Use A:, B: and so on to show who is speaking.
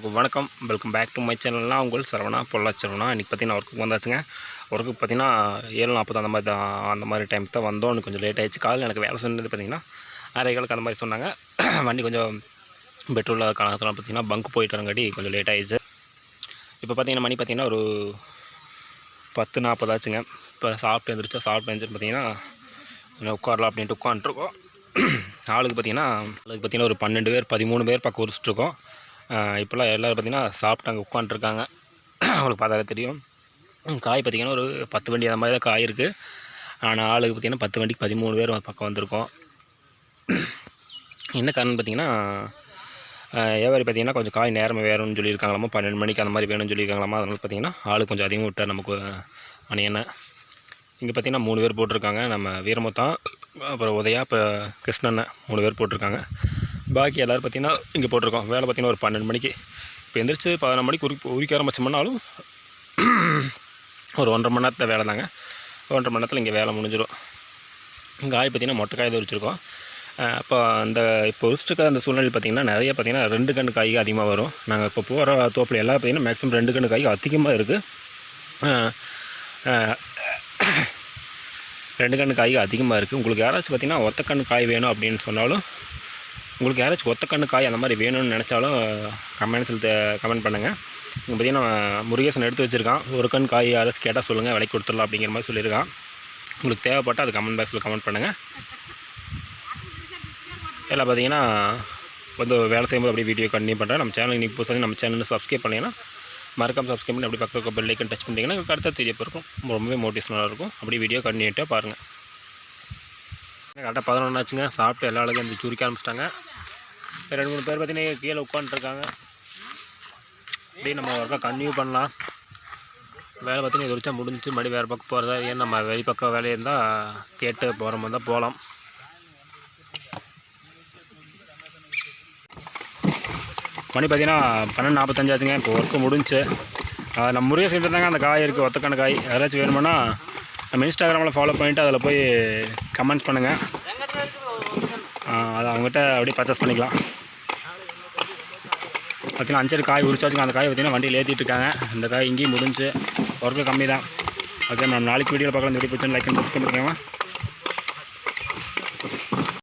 A: வணக்கம், welcome back to my சேனல்லாம் உங்கள் சரவணா பொள்ளாச்சரவணா. இன்றைக்கி பார்த்தீங்கன்னா ஒர்க்குக்கு வந்தாச்சுங்க. ஒர்க்குக்கு பார்த்தீங்கன்னா 7:40 அந்த மாதிரி டைம் தான் வந்தோம். எனக்கு கொஞ்சம் லேட் ஆகிடுச்சு. காலையில் எனக்கு வேலை சொன்னது பார்த்தீங்கன்னா 6:15 அந்த மாதிரி சொன்னாங்க. வண்டி கொஞ்சம் பெட்ரோலில் காலத்தில் பார்த்தீங்கன்னா பங்க் போயிட்டு வரங்காட்டி கொஞ்சம் லேட் ஆகிடுச்சு. இப்போ பார்த்தீங்கன்னா மணி பார்த்தீங்கன்னா ஒரு 10:40 ஆச்சுங்க. இப்போ சாப்பிட்டு எழுந்திரிச்சோம். பார்த்தீங்கன்னா கொஞ்சம் உட்காரலாம் அப்படின்ட்டு உட்காந்துருக்கோம். ஆளுக்கு பார்த்தீங்கன்னா ஒரு 12 பேர் 13 பேர் பக்கம் உரிச்சிட்ருக்கோம். இப்போல்லாம் எல்லோரும் பார்த்திங்கன்னா சாப்பிட்டாங்க, உட்காந்துருக்காங்க. அவங்களுக்கு பார்த்தாலே தெரியும். காய் பார்த்திங்கன்னா ஒரு 10 வண்டி அந்த மாதிரி தான் காய் இருக்குது. ஆனால் ஆளுக்கு பார்த்திங்கன்னா 10 வண்டிக்கு 13 பேர் பக்கம் வந்திருக்கோம். என்ன காரணம் பார்த்திங்கன்னா வியாபாரி பார்த்திங்கன்னா கொஞ்சம் காய் நேரமாக வேணும்னு சொல்லியிருக்காங்களாமா. 12 மணிக்கு அந்த மாதிரி வேணும்னு சொல்லியிருக்காங்களாமா. அதனால் பார்த்திங்கன்னா ஆளுக்கு கொஞ்சம் அதிகமாக விட்டார் நமக்கு மணியண்ணன். இங்கே பார்த்திங்கன்னா 3 பேர் போட்டிருக்காங்க. நம்ம வீரமுத்தான், அப்புறம் உதயா, இப்போ கிருஷ்ணண்ணன் 3 பேர் போட்டிருக்காங்க. பாக்கி எல்லோரும் பார்த்திங்கன்னா இங்கே போட்டிருக்கோம். வேலை பார்த்திங்கன்னா ஒரு 12 மணிக்கு இப்போ எந்திரிச்சு 11 மணிக்கு உரிக்க ஆரம்பிச்சோம்னாலும் ஒரு 1.5 மணி நேரத்தில் வேலை தாங்க. 1.5 மணி நேரத்தில் இங்கே வேலை முடிஞ்சிடும். காய் பார்த்திங்கன்னா மொட்டை காய் தான் உரிச்சிருக்கோம். இப்போ இப்போ உரிச்சிருக்க அந்த சூழ்நிலை பார்த்திங்கன்னா நிறைய பார்த்திங்கன்னா 2 கன்று காய்க்கு அதிகமாக வரும். நாங்கள் இப்போ போகிற தோப்பில் எல்லாம் பார்த்திங்கன்னா மேக்ஸிமம் 2 கன்று காய்க்கு அதிகமாக இருக்குது. 2 கன்று காய்க்கு அதிகமாக இருக்குது. உங்களுக்கு யாராச்சும் பார்த்திங்கன்னா ஒத்தக்கன்று காய் வேணும் அப்படின்னு சொன்னாலும், உங்களுக்கு யாராச்சும் ஒத்தக்கன்று காய் அந்த மாதிரி வேணும்னு நினச்சாலும் கமெண்ட் பண்ணுங்கள். இங்கே பார்த்திங்கன்னா முருகேசன் எடுத்து வச்சுருக்கான். ஒரு கண் காய் யாராச்சும் கேட்டால் சொல்லுங்கள், விலைக்கு கொடுத்துடலாம் அப்படிங்கிற மாதிரி சொல்லியிருக்கான். உங்களுக்கு தேவைப்பட்டால் அது கமெண்ட் பாக்ஸில் கமெண்ட் பண்ணுங்கள். எல்லாம் பார்த்திங்கன்னா வந்து வேலை செய்யும்போது அப்படியே வீடியோ கண்டினியூ பண்ணுறேன். நம்ம சேனல் இன்றைக்கி புதுசாக நம்ம சேனலில் சப்ஸ்கிரைப் பண்ணிங்கன்னா மறக்காமல் சப்ஸ்கிரைப் பண்ணி அப்படி பக்கம் பெல் ஐக்கன் டச் பண்ணிட்டீங்கன்னா அடுத்த தெரியப்போ இருக்கும். ரொம்பவே மோட்டிவேஷனாக இருக்கும். அப்படியே வீடியோ கண்டினியூட்டாக பாருங்கள். கரெக்டாக 11 ஆச்சுங்க. சாப்பிட்டு எல்லா ஆளுக்கும் இந்த சுரிக்க ஆரம்பிச்சிட்டாங்க. 2-3 பேர் பார்த்தீங்கன்னா கீழே உட்காந்துருக்காங்க. அப்படியே நம்ம ஒர்க்காக கன்டினியூ பண்ணலாம். வேலை பார்த்தீங்கன்னா இது வரைச்சா முடிஞ்சிச்சு. மறுபடி வேறு பக்கம் போகிறதா, ஏன் நம்ம வெளிப்பக்கம் வேலையாக இருந்தால் கேட்டு போகிற மாதிரி தான் போகலாம். மணி பார்த்தீங்கன்னா 12:45 ஆச்சுங்க. இப்போ ஒர்க்கு முடிஞ்சு நம்ம முறையாக செஞ்சுட்டு தாங்க. அந்த காய் இருக்குது, ஒத்தக்கான காய். யாராச்சும் வேணுமானா நம்ம இன்ஸ்டாகிராமில் ஃபாலோ பண்ணிவிட்டு அதில் போய் கமெண்ட்ஸ் பண்ணுங்கள். அதை அவங்ககிட்ட அப்படியே பர்ச்சேஸ் பண்ணிக்கலாம். பார்த்தீங்கன்னா 5 காய் உரிச்சாச்சுங்க. அந்த காய் பார்த்திங்கன்னா வண்டியில் ஏற்றிட்டு இருக்காங்க. இந்த காய் இங்கேயும் முடிஞ்சு ஒர்க்கு கம்மி தான். ஓகே, நம்ம நாளைக்கு வீடியோவில் பார்க்கலாம். இந்த வீடியோ பிடிச்சி லைக் பண்ணி சப்ஸ்கிரைப் பண்ணிக்கோங்க.